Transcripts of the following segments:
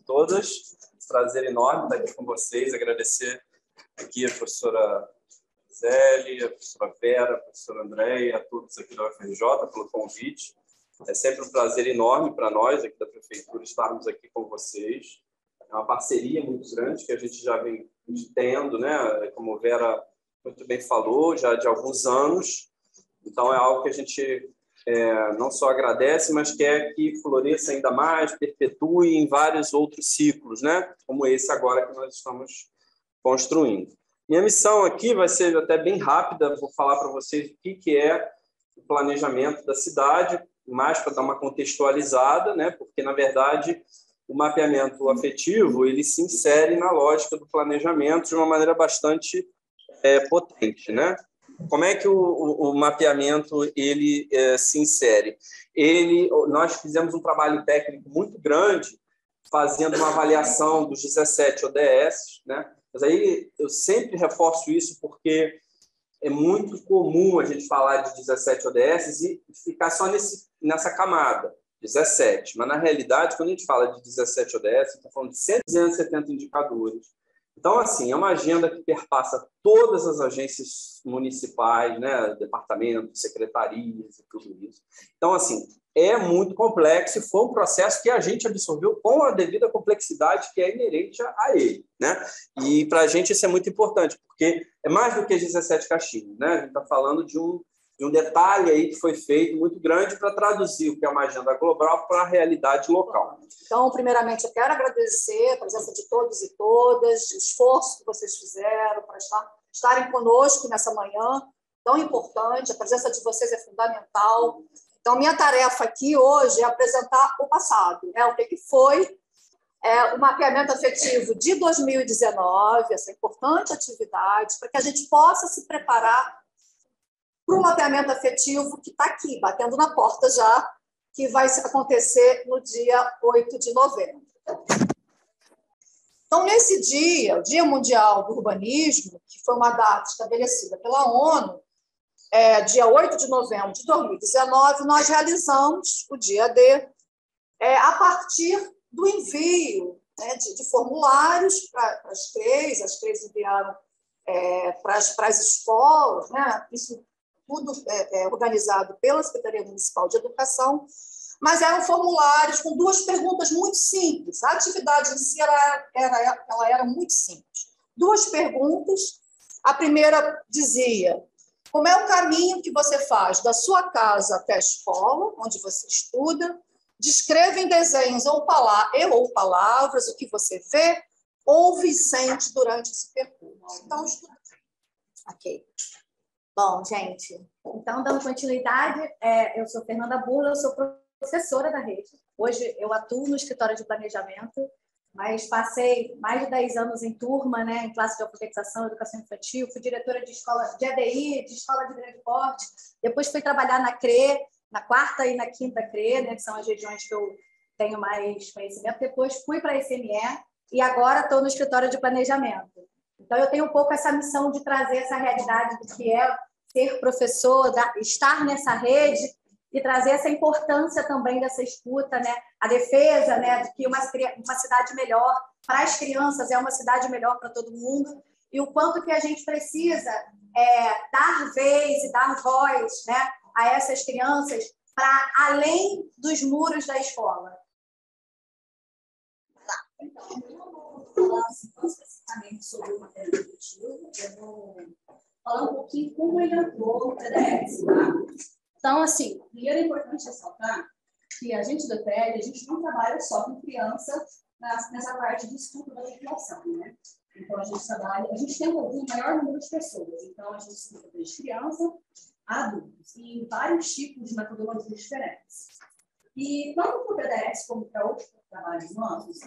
todas. Prazer enorme estar aqui com vocês, agradecer aqui a professora Zélia, a professora Vera, a professora Andréia, a todos aqui da UFRJ pelo convite. É sempre um prazer enorme para nós aqui da Prefeitura estarmos aqui com vocês. É uma parceria muito grande que a gente já vem tendo, né? Como a Vera muito bem falou, já de alguns anos. Então, é algo que a gente não só agradece, mas quer que floresça ainda mais, perpetue em vários outros ciclos, né? Como esse agora que nós estamos construindo. Minha missão aqui vai ser até bem rápida, vou falar para vocês o que é o planejamento da cidade, mais para dar uma contextualizada, né? Porque, na verdade, o mapeamento afetivo ele se insere na lógica do planejamento de uma maneira bastante potente, né? Como é que o mapeamento ele se insere? Nós fizemos um trabalho técnico muito grande, fazendo uma avaliação dos 17 ODS, né? Mas aí eu sempre reforço isso porque é muito comum a gente falar de 17 ODS e ficar só nessa camada, 17. Mas, na realidade, quando a gente fala de 17 ODS, a gente está falando de 170 indicadores. Então, assim, é uma agenda que perpassa todas as agências municipais, né, departamentos, secretarias e tudo isso. Então, assim, é muito complexo e foi um processo que a gente absorveu com a devida complexidade que é inerente a ele, né? E para a gente isso é muito importante, porque é mais do que 17 caixinhas, né? A gente está falando de um detalhe aí que foi feito muito grande para traduzir o que é uma agenda global para a realidade local. Então, primeiramente, eu quero agradecer a presença de todos e todas, o esforço que vocês fizeram para estarem conosco nessa manhã tão importante. A presença de vocês é fundamental. Então, minha tarefa aqui hoje é apresentar o passado, né? O que foi o mapeamento afetivo de 2019, essa importante atividade, para que a gente possa se preparar para o mapeamento afetivo que está aqui, batendo na porta já, que vai acontecer no dia 8 de novembro. Então, nesse dia, o Dia Mundial do Urbanismo, que foi uma data estabelecida pela ONU, dia 8 de novembro de 2019, nós realizamos o dia D a partir do envio, né, de formulários para as três enviaram para as escolas, né, isso tudo organizado pela Secretaria Municipal de Educação, mas eram formulários com duas perguntas muito simples. A atividade em si ela era muito simples. Duas perguntas. A primeira dizia: como é o caminho que você faz da sua casa até a escola, onde você estuda? Descreva em desenhos ou palavras o que você vê, ouve e sente durante esse percurso. Então, estuda. Ok. Bom, gente, então, dando continuidade, eu sou Fernanda Bula, eu sou professora da rede. Hoje eu atuo no escritório de planejamento, mas passei mais de 10 anos em turma, né, em classe de alfabetização, educação infantil, fui diretora de escola de ADI, de escola de grande porte, depois fui trabalhar na CRE, na quarta e na quinta CRE, né, que são as regiões que eu tenho mais conhecimento, depois fui para a SME e agora estou no escritório de planejamento. Então, eu tenho um pouco essa missão de trazer essa realidade do que é ser professor, estar nessa rede e trazer essa importância também dessa escuta, né? A defesa, né, de que uma cidade melhor para as crianças é uma cidade melhor para todo mundo e o quanto que a gente precisa dar vez e dar voz, né, a essas crianças para além dos muros da escola. Especificamente sobre o mapeamento afetivo, eu vou falar um pouquinho como ele atuou no PDS, tá? Então, assim, primeiro é importante ressaltar que a gente do EPL, a gente não trabalha só com criança nessa parte de estudo da população, né? Então, a gente tenta ouvir o maior número de pessoas. Então, a gente estuda desde criança a adultos, e em vários tipos de metodologias diferentes. E tanto para o PDS como para outros trabalhos nossos,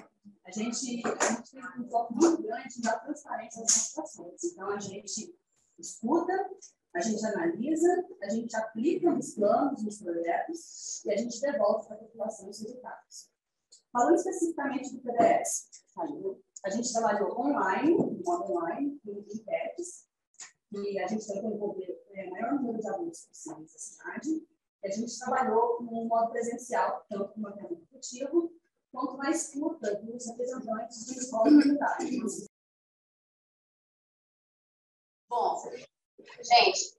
a gente tem um foco muito grande na transparência das situações. Então, a gente escuta, a gente analisa, a gente aplica nos planos, nos projetos, e a gente devolve para a população os resultados. Falando especificamente do PDS, a gente trabalhou online, no modo online, em enquetes, e a gente tentou envolver o maior número de alunos possíveis da cidade. E a gente trabalhou no modo presencial, tanto no mapeamento afetivo, quanto na escuta dos representantes de escola comunitária. Bom, gente,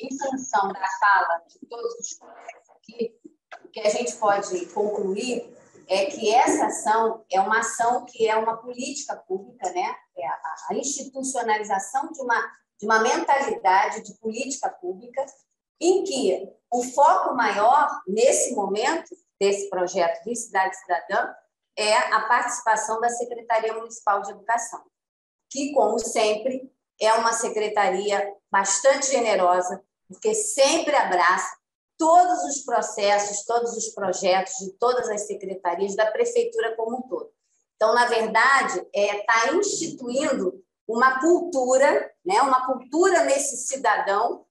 em função da fala de todos os colegas aqui, o que a gente pode concluir é que essa ação é uma ação que é uma política pública, né? É a institucionalização de uma mentalidade de política pública, em que o foco maior, nesse momento, desse projeto de Cidade Cidadã, é a participação da Secretaria Municipal de Educação, que, como sempre, é uma secretaria bastante generosa, porque sempre abraça todos os processos, todos os projetos de todas as secretarias da prefeitura como um todo. Então, na verdade, está instituindo uma cultura, né? Uma cultura nesse cidadão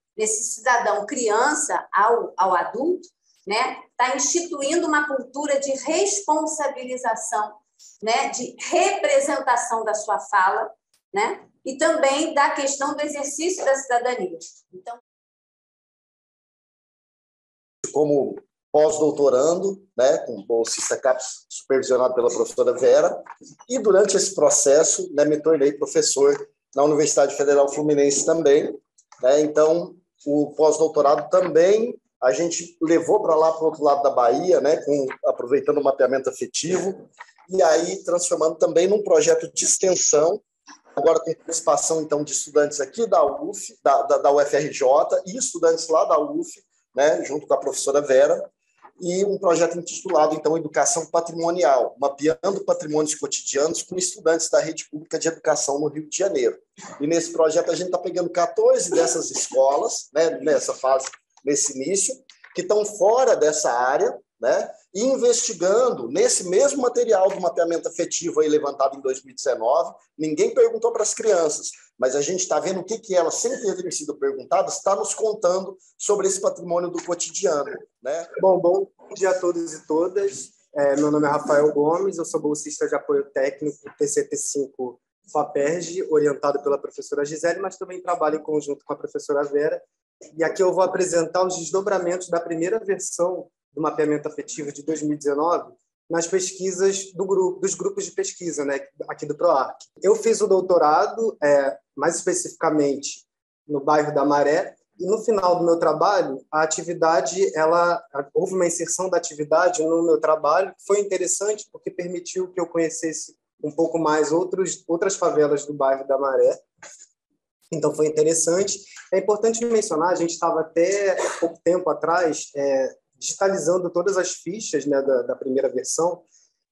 criança ao adulto, né? Está instituindo uma cultura de responsabilização, né? De representação da sua fala, né? E também da questão do exercício da cidadania. Então, como pós-doutorando, né, com bolsista CAPES supervisionado pela professora Vera, e durante esse processo, né, me tornei professor na Universidade Federal Fluminense também, né, então o pós-doutorado também a gente levou para lá, para o outro lado da Bahia, né, aproveitando o mapeamento afetivo, e aí transformando também num projeto de extensão, agora com participação então de estudantes aqui da UF, da UFRJ, e estudantes lá da UF, né, junto com a professora Vera, e um projeto intitulado, então, Educação Patrimonial, mapeando patrimônios cotidianos com estudantes da rede pública de educação no Rio de Janeiro. E nesse projeto a gente está pegando 14 dessas escolas, né, nessa fase, nesse início, que estão fora dessa área, né, e investigando nesse mesmo material do mapeamento afetivo aí levantado em 2019, ninguém perguntou para as crianças, mas a gente está vendo o que elas, sem terem sido perguntadas, está nos contando sobre esse patrimônio do cotidiano, né? Bom dia a todos e todas. Meu nome é Rafael Gomes, eu sou bolsista de apoio técnico TCT5 FAPERJ, orientado pela professora Gisele, mas também trabalho em conjunto com a professora Vera. E aqui eu vou apresentar os desdobramentos da primeira versão do mapeamento afetivo de 2019 nas pesquisas dos grupos de pesquisa, né, aqui do PROARC. Eu fiz o doutorado, mais especificamente, no bairro da Maré, e no final do meu trabalho, a atividade, houve uma inserção da atividade no meu trabalho, que foi interessante porque permitiu que eu conhecesse um pouco mais outras favelas do bairro da Maré. Então, foi interessante. É importante mencionar, a gente estava até pouco tempo atrás digitalizando todas as fichas, né, da primeira versão,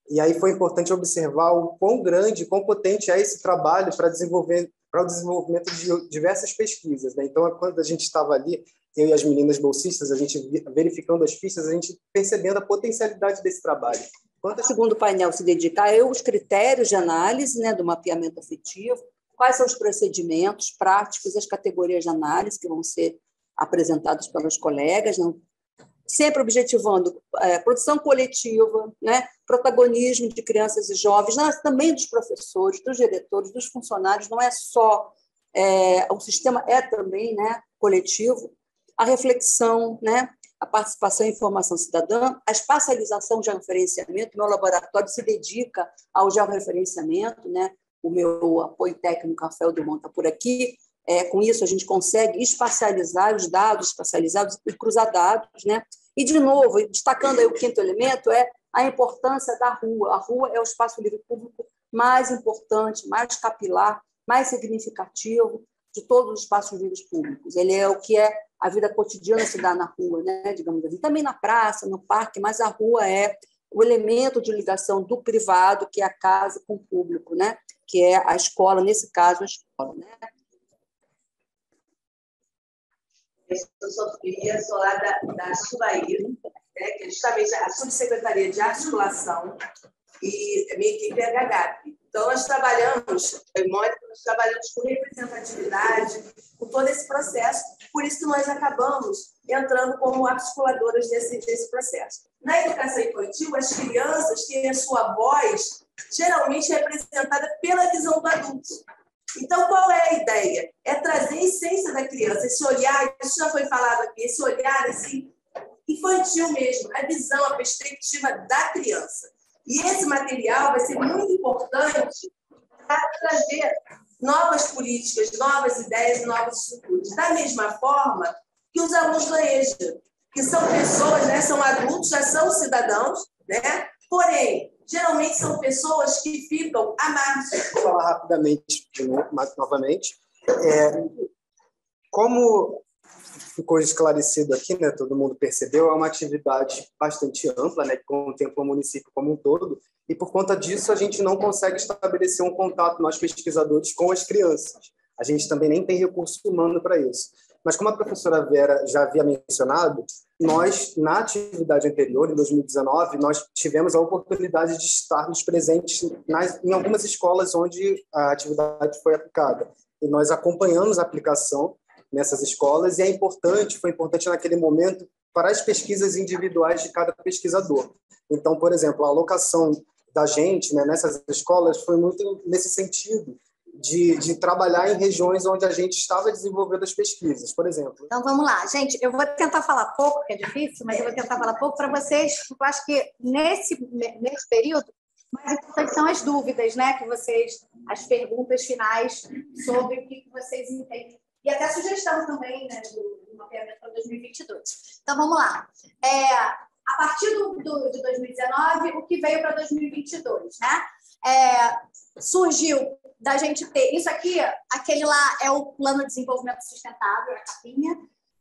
e aí foi importante observar o quão grande, quão potente é esse trabalho para o desenvolvimento de diversas pesquisas, né? Então, quando a gente estava ali, eu e as meninas bolsistas, a gente verificando as fichas, a gente percebendo a potencialidade desse trabalho. O segundo painel se dedica aos critérios de análise, né, do mapeamento afetivo, quais são os procedimentos práticos, as categorias de análise que vão ser apresentados pelos colegas, né? Sempre objetivando produção coletiva, né? Protagonismo de crianças e jovens, mas também dos professores, dos diretores, dos funcionários, não é só, o sistema é também, né, coletivo, a reflexão, né, a participação em formação cidadã, a espacialização de georreferenciamento. Meu laboratório se dedica ao georreferenciamento, né? O meu apoio técnico, Rafael Dumont, está por aqui. Com isso, a gente consegue espacializar os dados, espacializados e cruzar dados, né? E, de novo, destacando aí o quinto elemento, é a importância da rua. A rua é o espaço livre público mais importante, mais capilar, mais significativo de todos os espaços livres públicos. Ele é o que a vida cotidiana se dá na rua, né? Digamos assim. Também na praça, no parque, mas a rua é o elemento de ligação do privado, que é a casa, com o público, né? Que é a escola, nesse caso, a escola, né? Eu sou Sofia, sou lá da SUAIR, né, que é justamente a Subsecretaria de Articulação, e a minha equipe é a GAGAP. Então, nós trabalhamos com representatividade, com todo esse processo, por isso que nós acabamos entrando como articuladoras desse processo. Na educação infantil, as crianças têm a sua voz geralmente representada pela visão do adulto. Então, qual é a ideia? É trazer a essência da criança, esse olhar, isso já foi falado aqui, esse olhar assim, infantil mesmo, a visão, a perspectiva da criança. E esse material vai ser muito importante para trazer novas políticas, novas ideias e novas estruturas. Da mesma forma que os alunos do EJA, que são pessoas, né, são adultos, já são cidadãos, né? Porém, geralmente são pessoas que ficam à margem. Vou falar rapidamente, novamente. Como ficou esclarecido aqui, né, todo mundo percebeu, é uma atividade bastante ampla, né, que contempla o município como um todo, e por conta disso a gente não consegue estabelecer um contato, nós pesquisadores, com as crianças. A gente também nem tem recurso humano para isso. Mas como a professora Vera já havia mencionado, nós, na atividade anterior, em 2019, nós tivemos a oportunidade de estarmos presentes em algumas escolas onde a atividade foi aplicada. E nós acompanhamos a aplicação nessas escolas, e foi importante naquele momento para as pesquisas individuais de cada pesquisador. Então, por exemplo, a alocação da gente, né, nessas escolas foi muito nesse sentido, de trabalhar em regiões onde a gente estava desenvolvendo as pesquisas, por exemplo. Então, vamos lá. Gente, eu vou tentar falar pouco, que é difícil, mas eu vou tentar falar pouco para vocês. Eu acho que nesse período, mais importantes são as dúvidas, né, que vocês, as perguntas finais sobre o que vocês entendem. E até a sugestão também, né, do mapeamento para 2022. Então, vamos lá. A partir de 2019, o que veio para 2022, né? Surgiu da gente ter... Isso aqui, aquele lá é o Plano de Desenvolvimento Sustentável, a capinha.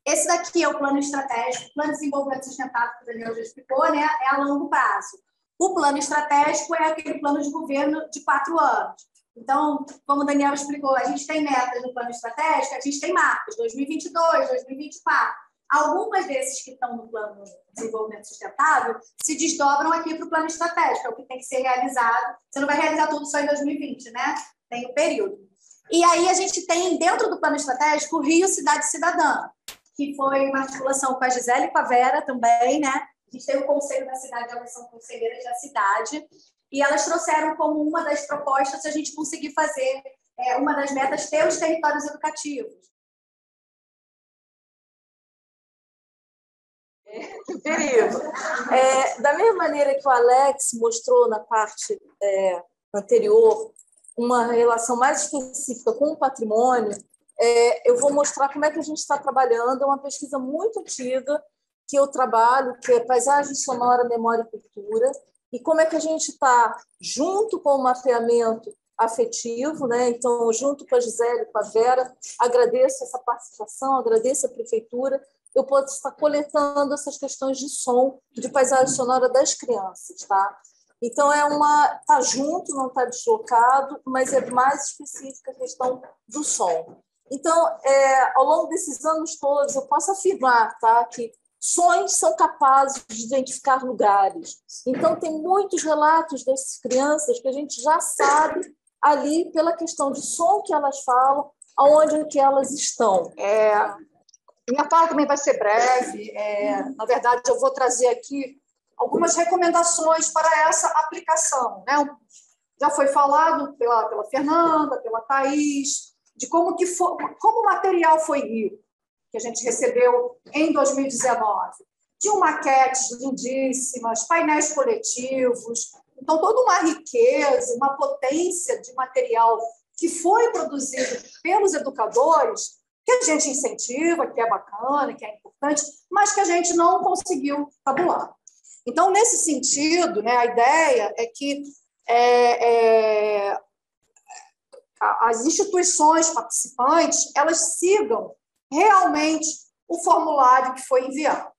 Esse daqui é o Plano Estratégico. O Plano de Desenvolvimento Sustentável, que o Daniel já explicou, né, é a longo prazo. O Plano Estratégico é aquele plano de governo de 4 anos. Então, como o Daniel explicou, a gente tem metas no plano estratégico, a gente tem marcos, 2022, 2024. Algumas desses que estão no plano de desenvolvimento sustentável se desdobram aqui para o plano estratégico, é o que tem que ser realizado. Você não vai realizar tudo só em 2020, né? Tem o período. E aí a gente tem, dentro do plano estratégico, o Rio Cidade Cidadã, que foi uma articulação com a Gisele e com a Vera também, né? A gente tem o Conselho da Cidade, elas são conselheiras da cidade, e elas trouxeram como uma das propostas a gente conseguir fazer uma das metas ter os territórios educativos. Perigo. Da mesma maneira que o Alex mostrou na parte anterior uma relação mais específica com o patrimônio, eu vou mostrar como é que a gente está trabalhando. É uma pesquisa muito antiga que eu trabalho, que é Paisagem Sonora, Memória e Cultura, e como é que a gente está junto com o mapeamento afetivo, né? Então, junto com a Gisele, com a Vera, agradeço essa participação, agradeço a prefeitura. Eu posso estar coletando essas questões de som, de paisagem sonora das crianças, tá? Então, está junto, não está deslocado, mas é mais específica a questão do som. Então, ao longo desses anos todos, eu posso afirmar, tá, que sons são capazes de identificar lugares. Então, tem muitos relatos dessas crianças que a gente já sabe ali, pela questão de som que elas falam, aonde que elas estão. Minha fala também vai ser breve. Na verdade, eu vou trazer aqui algumas recomendações para essa aplicação, né? Já foi falado pela Fernanda, pela Thaís, de como o material foi rico, que a gente recebeu em 2019. Tinham maquetes lindíssimas, painéis coletivos, então toda uma riqueza, uma potência de material que foi produzido pelos educadores, que a gente incentiva, que é bacana, que é importante, mas que a gente não conseguiu tabular. Então, nesse sentido, né, a ideia é que as instituições participantes elas sigam realmente o formulário que foi enviado.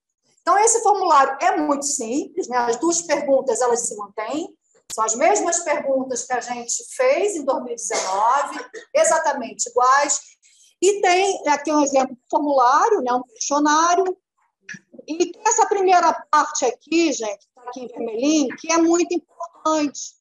Então, esse formulário é muito simples, né? As 2 perguntas elas se mantêm, são as mesmas perguntas que a gente fez em 2019, exatamente iguais. E tem aqui um exemplo de formulário, né, um questionário. E tem essa primeira parte aqui, gente, que está aqui em vermelhinho, que é muito importante,